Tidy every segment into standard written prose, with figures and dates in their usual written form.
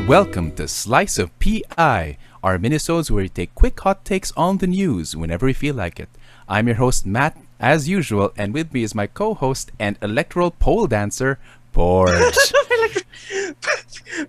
Welcome to Slice of PI, our minisodes where we take quick hot takes on the news whenever we feel like it. I'm your host Matt, as usual, and with me is my co-host and electoral pole dancer, Borge.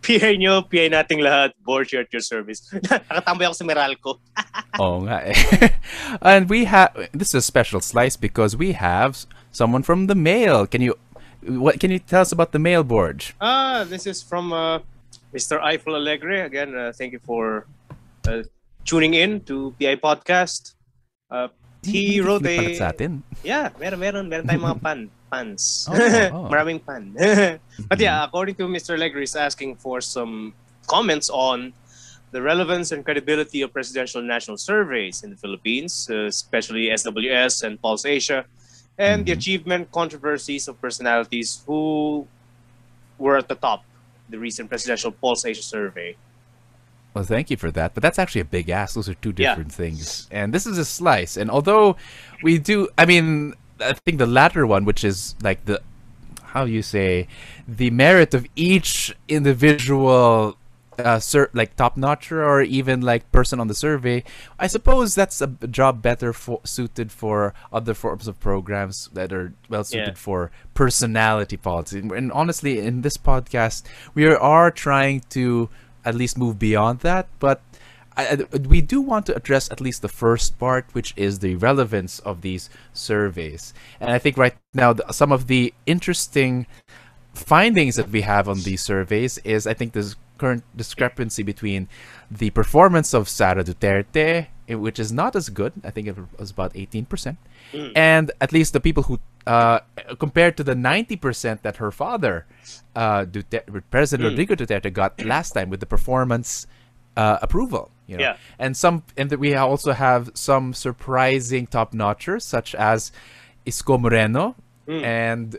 PI nyo, PI nating lahat, Borge at your service. Nakatambay ako sa Meralco. Oo nga eh. And we have, this is a special slice because we have someone from the mail. Can you tell us about the mail, Borge? This is from Mr. Eiffel Alegre. Again, thank you for tuning in to PI Podcast. He wrote a... Sa atin. Yeah, meron tayong mga pans. Maraming pan. But yeah, according to Mr. Alegre, is asking for some comments on the relevance and credibility of presidential national surveys in the Philippines, especially SWS and Pulse Asia, and the achievement controversies of personalities who were at the top of the recent presidential Pulse Asia survey. Well, thank you for that. But that's actually a big ask. Those are two different things. And this is a slice. And although we do, I mean, I think the latter one, which is like the, how you say, the merit of each individual like top-notcher or even like person on the survey, I suppose that's a job better suited for other forms of programs that are well suited for personality politics. And honestly, in this podcast, we are trying to at least move beyond that, but we do want to address at least the first part, which is the relevance of these surveys. And I think right now some of the interesting findings that we have on these surveys is, I think, this current discrepancy between the performance of Sara Duterte, which is not as good. I think it was about 18%, and at least the people who compared to the 90% that her father, President Rodrigo Duterte, got last time with the performance approval. You know? And we also have some surprising top-notchers such as Isko Moreno and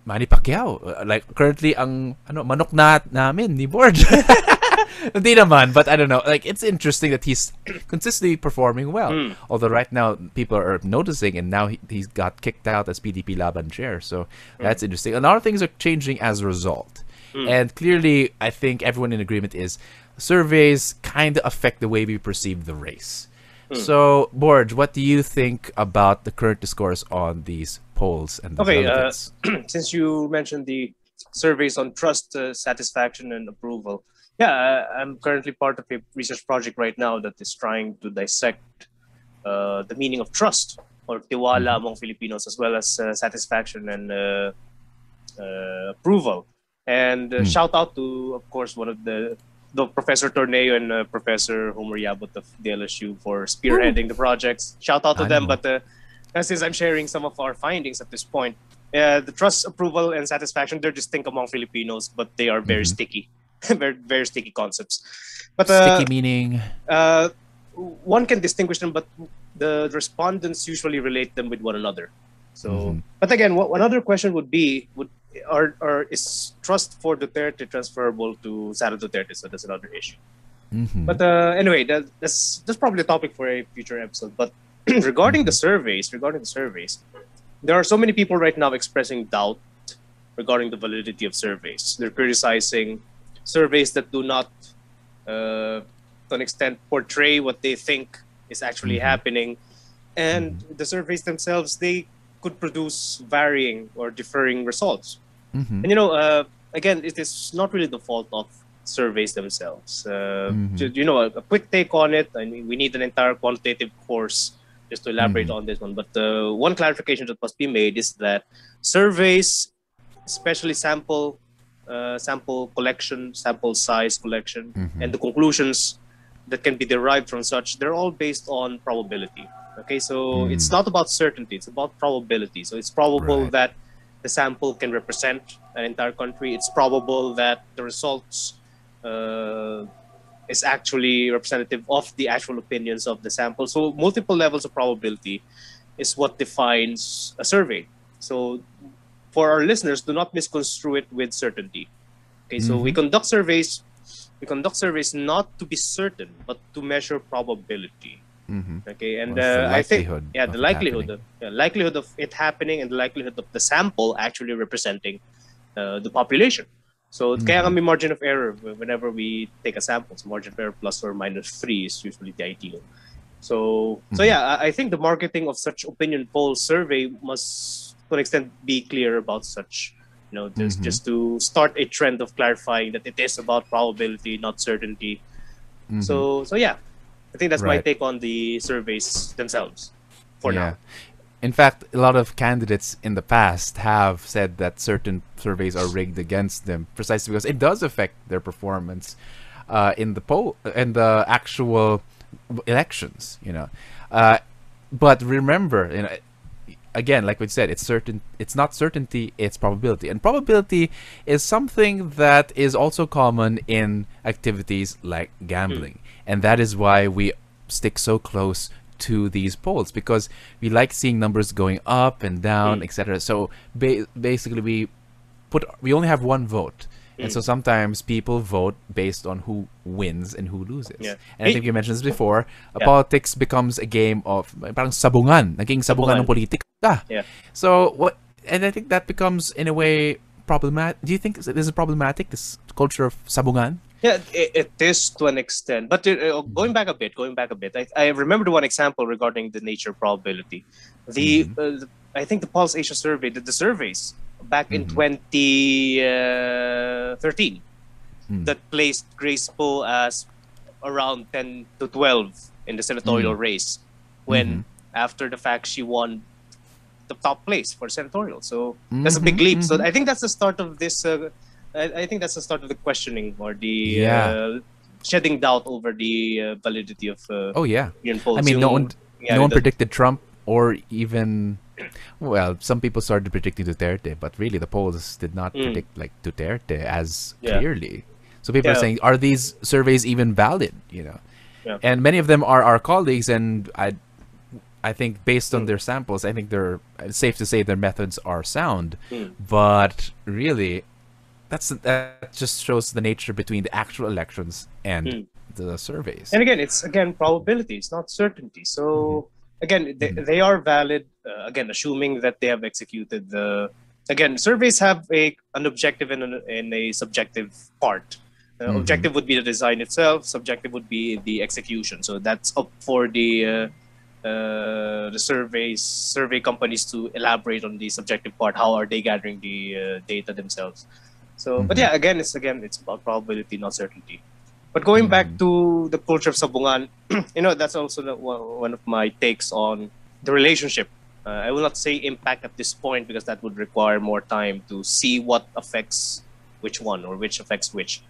Manny Pacquiao. Like currently ang manok na namin ni Borge. Hindi naman, but I don't know. Like, it's interesting that he's consistently performing well. Although right now people are noticing, and now he's got kicked out as PDP Laban chair. So that's interesting. A lot of things are changing as a result. And clearly, I think everyone in agreement is surveys kind of affect the way we perceive the race. So, Borge, what do you think about the current discourse on these polls and the relevance? Since you mentioned the surveys on trust, satisfaction, and approval, I'm currently part of a research project right now that is trying to dissect the meaning of trust or tiwala among Filipinos, as well as satisfaction and approval. And shout out to, of course, one of the Professor Torneo and Professor Homer Yabot of the LSU for spearheading the projects. Shout out to them. But since I'm sharing some of our findings at this point, the trust, approval, and satisfaction, they're distinct among Filipinos, but they are very sticky. Very, very sticky concepts. But sticky meaning? One can distinguish them, but the respondents usually relate them with one another. So, but again, another question would be, is trust for Duterte transferable to Sara Duterte? So that's another issue. But anyway, that's probably a topic for a future episode. But regarding the surveys, there are so many people right now expressing doubt regarding the validity of surveys. They're criticizing surveys that do not, to an extent, portray what they think is actually happening. And the surveys themselves, they could produce varying or differing results. And again, it is not really the fault of surveys themselves. A quick take on it. I mean, we need an entire quantitative course just to elaborate on this one. But one clarification that must be made is that surveys, especially sample collection, sample size collection, and the conclusions that can be derived from such, they're all based on probability. Okay, so it's not about certainty, it's about probability. So it's probable that the sample can represent an entire country. It's probable that the results is actually representative of the actual opinions of the sample. So multiple levels of probability is what defines a survey. So for our listeners, do not misconstrue it with certainty. Okay, so we conduct surveys not to be certain, but to measure probability. Okay, and I think the likelihood of it happening and the likelihood of the sample actually representing the population. So kaya nga may margin of error whenever we take a sample. So margin of error plus or minus 3 is usually the ideal. So yeah, I think the marketing of such opinion poll survey must, to an extent, be clear about such. Just to start a trend of clarifying that it is about probability, not certainty. So yeah, I think that's my take on the surveys themselves for now. In fact, a lot of candidates in the past have said that certain surveys are rigged against them precisely because it does affect their performance in the actual elections. But remember, again, like we said, it's not certainty, it's probability, and probability is something that is also common in activities like gambling, and that is why we stick so close to these polls, because we like seeing numbers going up and down, etc. So basically we only have one vote, and so sometimes people vote based on who wins and who loses. And I think you mentioned this before. Politics becomes a game of parang sabungan, naging sabungan ng politika. So what? And I think that becomes in a way problematic. Do you think this is problematic, this culture of sabungan? Yeah, it is to an extent. But going back a bit, I remembered one example regarding the nature of probability. I think the Pulse Asia survey, the surveys back in 2013 that placed Grace Poe as around 10 to 12 in the senatorial race, when after the fact she won the top place for senatorial. So that's a big leap. So I think that's the start of this. I think that's the start of the questioning or the shedding doubt over the validity of opinion polls. I mean, no one predicted Trump, or even, well, some people started predicting Duterte, but really the polls did not predict like Duterte as clearly. So people are saying, are these surveys even valid? And many of them are our colleagues, and I think based on their samples, I think they're safe to say their methods are sound. But really, that just shows the nature between the actual elections and the surveys. And again, it's probability, it's not certainty. So again, they are valid. Again, assuming that they have executed again, surveys have an objective and a subjective part. Objective would be the design itself. Subjective would be the execution. So that's up for the survey companies to elaborate on the subjective part. How are they gathering the data themselves? So, but yeah, again, it's about probability, not certainty. But going back to the culture of sabungan, that's also one of my takes on the relationship. I will not say impact at this point because that would require more time to see what affects which one or which affects which.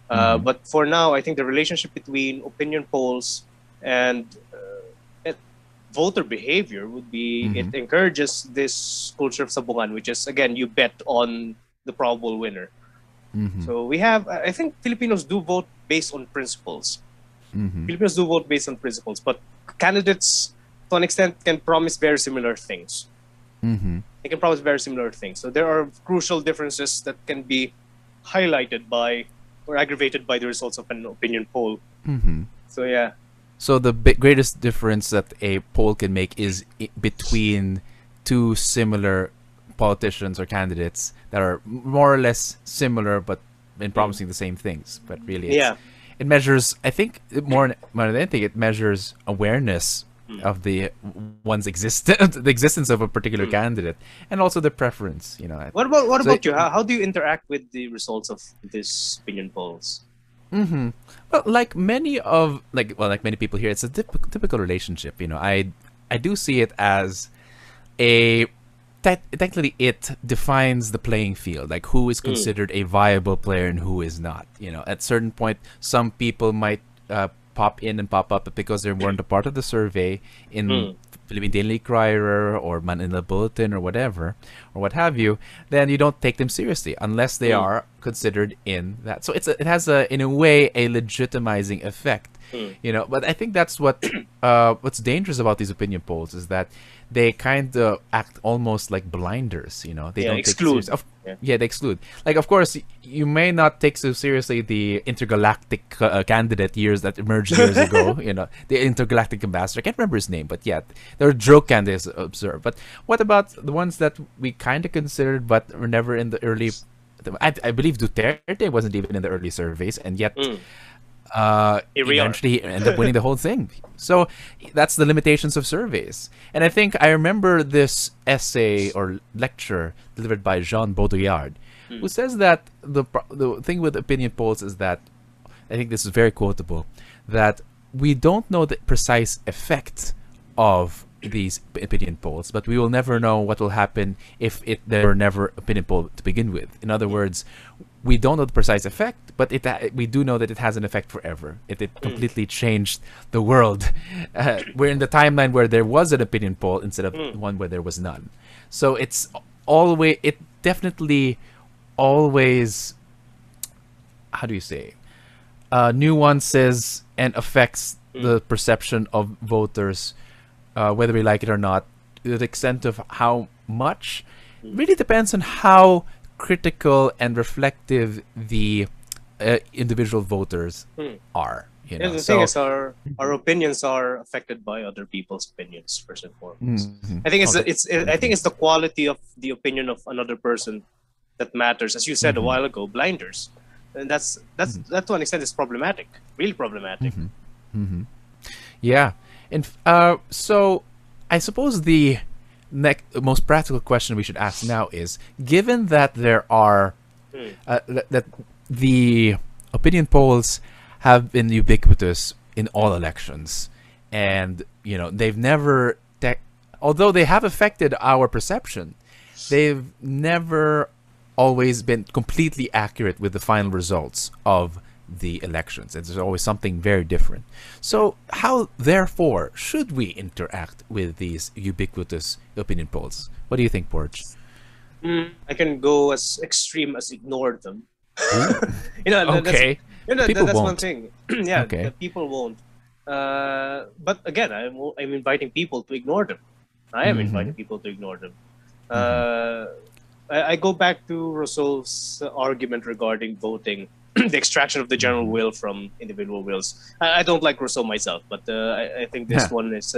But for now, I think the relationship between opinion polls and voter behavior would be, it encourages this culture of sabungan, which is, again, you bet on the probable winner. So we have, I think Filipinos do vote based on principles. Filipinos do vote based on principles, but candidates, to an extent, can promise very similar things. They can promise very similar things. So there are crucial differences that can be highlighted by or aggravated by the results of an opinion poll. So yeah. So the greatest difference that a poll can make is between two similar politicians or candidates that are more or less similar but in promising the same things. But really, it measures, I think, more than anything, it measures awareness of the one's existence, the existence of a particular candidate, and also the preference. What about you? How do you interact with the results of these opinion polls? Well, like many people here, it's a typical relationship. I do see it as technically it defines the playing field, like who is considered a viable player and who is not. At certain point, some people might pop in and pop up because they weren't a part of the survey in Philippine Daily Crier or Manila Bulletin or whatever, or what have you. Then you don't take them seriously unless they are considered in that. So it has in a way a legitimizing effect. But I think that's what's dangerous about these opinion polls is that they kind of act almost like blinders. They don't exclude. They exclude. Like, of course, you may not take so seriously the intergalactic candidate that emerged years ago. The intergalactic ambassador. I can't remember his name, but yeah, there are joke candidates observed. But what about the ones that we kind of considered but were never in the early I believe Duterte wasn't even in the early surveys, and yet Here we are. eventually ended up winning the whole thing. So that's the limitations of surveys. And I think I remember this essay or lecture delivered by Jean Baudrillard, who says that the thing with opinion polls is that, I think this is very quotable, that we don't know the precise effect of these opinion polls, but we will never know what will happen if there were never opinion poll to begin with. In other words, we don't know the precise effect, but we do know that it has an effect forever. It completely changed the world. We're in the timeline where there was an opinion poll instead of one where there was none. So it definitely always, how do you say, nuances and affects the perception of voters, whether we like it or not. The extent of how much really depends on how critical and reflective the individual voters are. You know? The thing is, our opinions are affected by other people's opinions first and foremost. I think it's the quality of the opinion of another person that matters. As you said a while ago, blinders, and that to an extent is problematic, really problematic. Yeah, and so I suppose the most practical question we should ask now is, given that there are that the opinion polls have been ubiquitous in all elections, and they've never although they have affected our perception, they've never always been completely accurate with the final results of the elections, and there's always something very different. So how, therefore, should we interact with these ubiquitous opinion polls? What do you think, Porch? I can go as extreme as ignore them. Okay. That's one thing. Yeah, okay. People won't. But again, I'm inviting people to ignore them. I am inviting people to ignore them. I go back to Rousseau's argument regarding voting, the extraction of the general will from individual wills. I don't like Rousseau myself, but I think this one is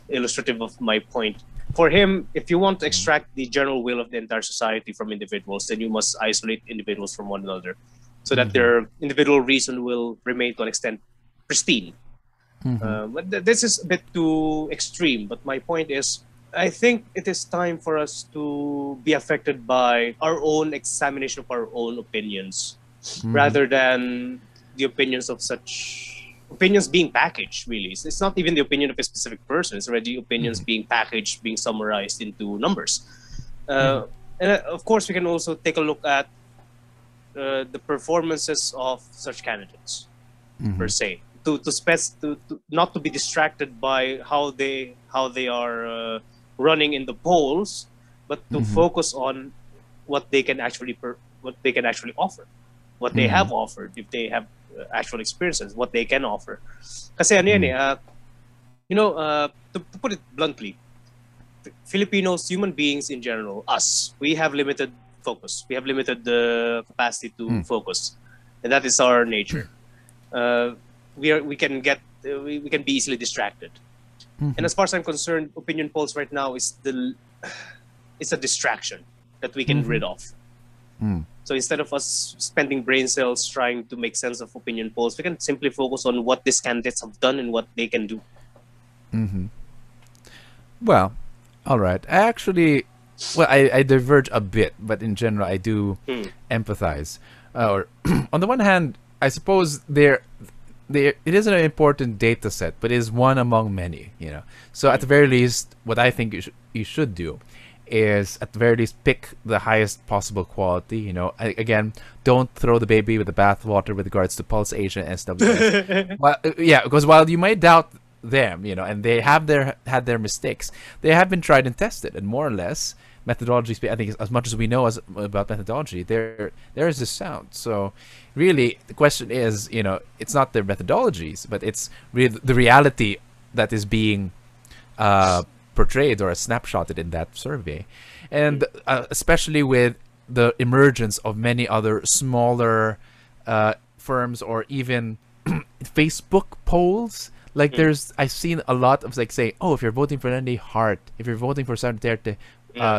illustrative of my point. For him, if you want to extract the general will of the entire society from individuals, then you must isolate individuals from one another so that their individual reason will remain to an extent pristine. But this is a bit too extreme, but my point is, I think it is time for us to be affected by our own examination of our own opinions, rather than the opinions of opinions being packaged, really. It's not even the opinion of a specific person. It's already opinions being packaged, being summarized into numbers. And of course, we can also take a look at the performances of such candidates, per se, to not to be distracted by how they are running in the polls, but to focus on what they can actually offer, what they have offered, if they have actual experiences, what they can offer. Kasi to put it bluntly, Filipinos, human beings in general, we have limited focus. We have limited the capacity to focus, and that is our nature. We can be easily distracted. And as far as I'm concerned, opinion polls right now it's a distraction that we can rid of. So instead of us spending brain cells trying to make sense of opinion polls, we can simply focus on what these candidates have done and what they can do. Well, all right. I diverge a bit, but in general, I do empathize. Or on the one hand, I suppose it is an important data set, but it is one among many. So at the very least, what I think you should do is at the very least pick the highest possible quality. Again, don't throw the baby with the bathwater with regards to Pulse Asia and SWS. Because while you might doubt them, and they have had their mistakes, they have been tried and tested, and more or less methodology. I think as much as we know about methodology, there is this sound. So really, the question is, it's not their methodologies, but it's the reality that is being portrayed or snapshotted in that survey, and especially with the emergence of many other smaller firms or even Facebook polls Like I've seen a lot of like saying, oh, if you're voting for Lenny, heart. If you're voting for Duterte,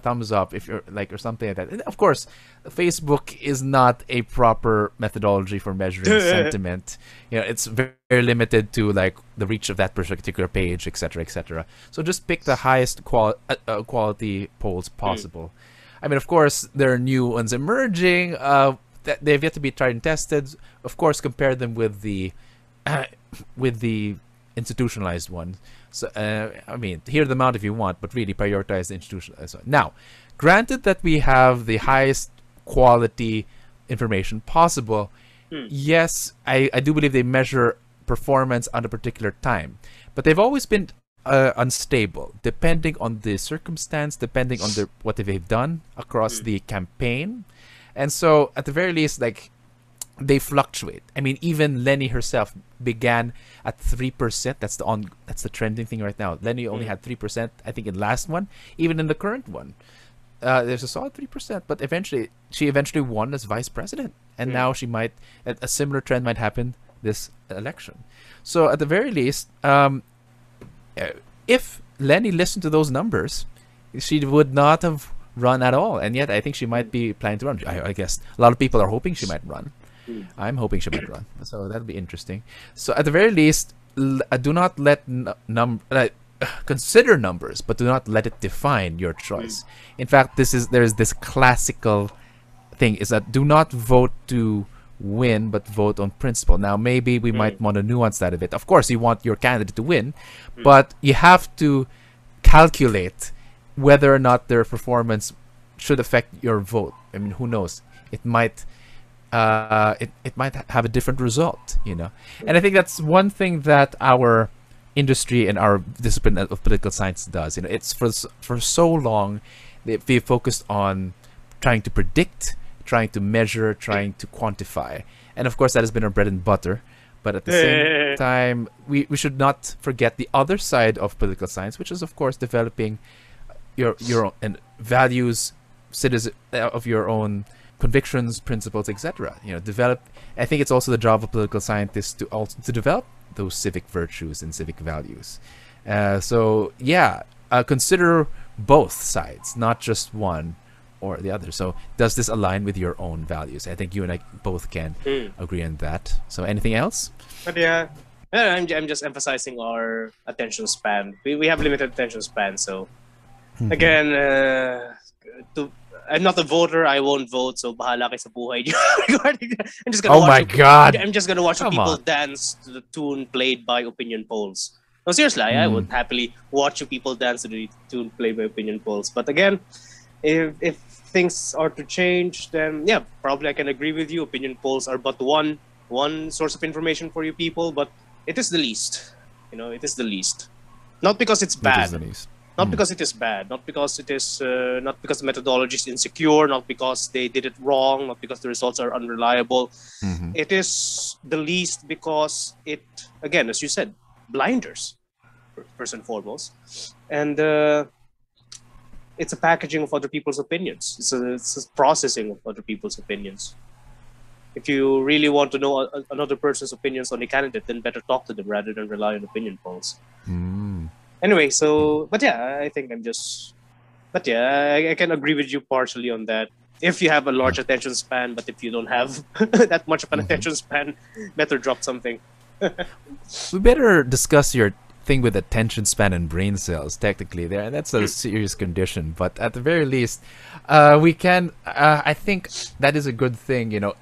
thumbs up. If you're like, or something like that. And of course, Facebook is not a proper methodology for measuring sentiment. You know, it's very, very limited to like the reach of that particular page, etc., etc. So just pick the highest quality polls possible. I mean, of course, there are new ones emerging. That they've yet to be tried and tested. Of course, compare them with the institutionalized one. So, I mean, hear them out if you want, but really prioritize the institutionalized one. Now, granted that we have the highest quality information possible, yes, I do believe they measure performance on a particular time, but they've always been unstable, depending on the circumstance, depending on what they've done across the campaign. And so, at the very least, like, they fluctuate. I mean, even Lenny herself began at 3%. That's the trending thing right now. Lenny only had 3%, I think, in last one. Even in the current one, there's a solid 3%. But she eventually won as vice president, and now she might a similar trend might happen this election. So at the very least, if Lenny listened to those numbers, she would not have run at all. And yet, I think she might be planning to run. I guess a lot of people are hoping she might run. I'm hoping she might run. So that'll be interesting. So at the very least, do not let consider numbers, but do not let it define your choice. In fact, there's this classical thing is that do not vote to win, but vote on principle. Now, maybe we might want to nuance that a bit. Of course, you want your candidate to win, but you have to calculate whether or not their performance should affect your vote. I mean, who knows? It might it might have a different result, you know. And I think that's one thing that our industry and our discipline of political science does. You know, it's for so long we focused on trying to predict, trying to measure, trying to quantify, and of course that has been our bread and butter. But at the same time, we should not forget the other side of political science, which is of course developing your own and values, citizen of your own convictions, principles, etc. You know, I think it's also the job of political scientists to develop those civic virtues and civic values. So yeah, consider both sides, not just one or the other. So does this align with your own values? I think you and I both can agree on that. So anything else? But yeah, I'm just emphasizing our attention span. We have limited attention span, so again, I'm not a voter. I won't vote. So bahala kayo sa buhay niyo. I'm just gonna I'm just gonna watch people dance to the tune played by opinion polls. No, seriously, I would happily watch you people dance to the tune played by opinion polls. But again, if things are to change, then yeah, probably I can agree with you. Opinion polls are but one source of information for you people, but it is the least. You know, it is the least. Not because it's bad. It is the least. Not because it is bad, not because it is, not because the methodology is insecure, not because they did it wrong, not because the results are unreliable. It is the least because it, again, as you said, blinders, first and foremost. And it's a packaging of other people's opinions. It's a processing of other people's opinions. If you really want to know another person's opinions on a candidate, then better talk to them rather than rely on opinion polls. Anyway, so, but yeah, I think but yeah, I can agree with you partially on that. If you have a large attention span, but if you don't have that much of an attention span, better drop something. We better discuss your thing with attention span and brain cells, technically there, and that's a serious condition. But at the very least, we can, I think that is a good thing, you know.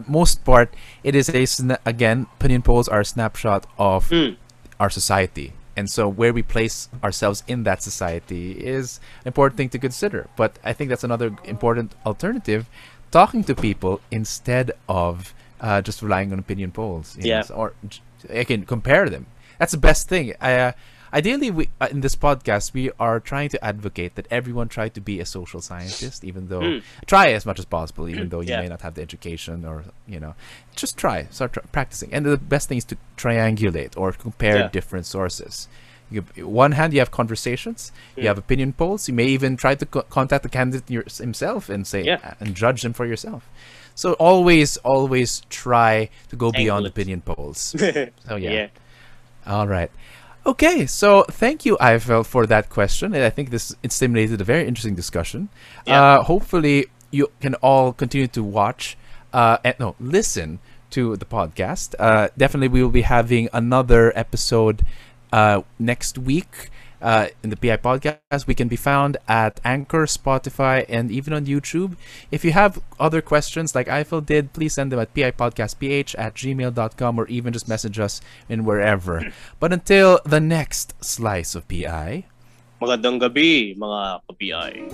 Most part, it is again, opinion polls are a snapshot of our society. And so where we place ourselves in that society is an important thing to consider. But I think that's another important alternative, talking to people instead of just relying on opinion polls. You know, or I can compare them. That's the best thing. Ideally, in this podcast, we are trying to advocate that everyone try to be a social scientist, even though try as much as possible, even though you may not have the education, or you know, just start practicing. And the best thing is to triangulate or compare different sources. One hand, you have conversations, you have opinion polls. You may even try to contact the candidate himself and say and judge them for yourself. So always try to go beyond opinion polls. So yeah. All right. Okay, so thank you, Eiffel, for that question. And I think this stimulated a very interesting discussion. Yeah. Hopefully, you can all continue to watch, listen to the podcast. Definitely, we will be having another episode next week. In the PI podcast, we can be found at Anchor, Spotify, and even on YouTube. If you have other questions like Eiffel did, please send them at pipodcastph@gmail.com or even just message us in wherever. But until the next slice of PI, Magandang gabi, mga ka-PI.